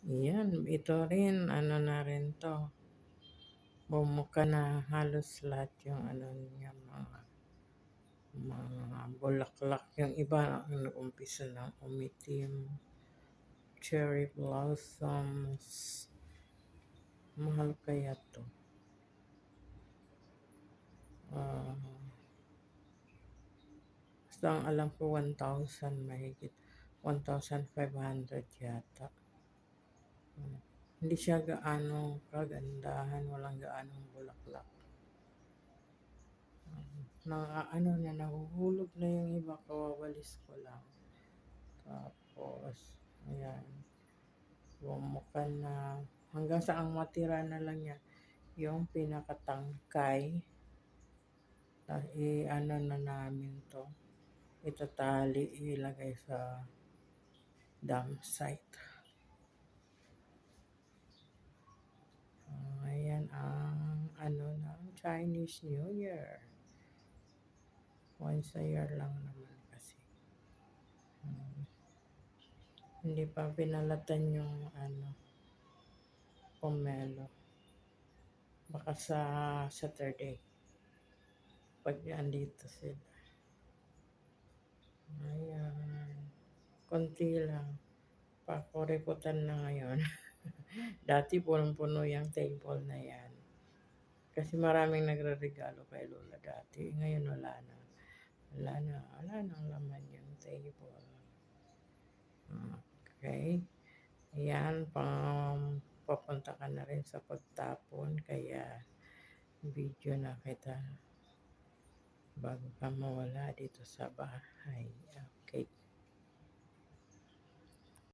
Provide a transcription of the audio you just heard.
Yan, ito rin, ano na rin to. Bumuka na halos lahat yung ano niya, mga bulaklak. Yung iba, umpisa na umitim. Cherry blossoms. Mahal kaya to. Ah, basta ang alam ko 1,000 mahigit. 1,500 yata. Hindi siya gaano kagandahan, walang gaanong bulaklak. Ano na, nahuhulog na yung iba, kawawalis ko lang. Tapos, ayan, bumuka na. Hanggang sa ang matira na lang niya, yung pinakatangkay. Ano na namin to. Itatali, ilagay sa dump site. Ayan ang ano na, Chinese New Year. Once a year lang naman kasi. Hindi pa pinalatan yung ano, pomelo. Baka sa Saturday. Pag andito sila. Ayan. Konti lang. Pakurikutan na ngayon. Dati punong-puno yung table na yan. Kasi maraming nagre-regalo kay Lola dati. Ngayon wala na. Wala nang laman yung table. Okay. Ayan, papunta ka na rin sa pagtapon. Kaya video na kita bago ka mawala dito sa bahay.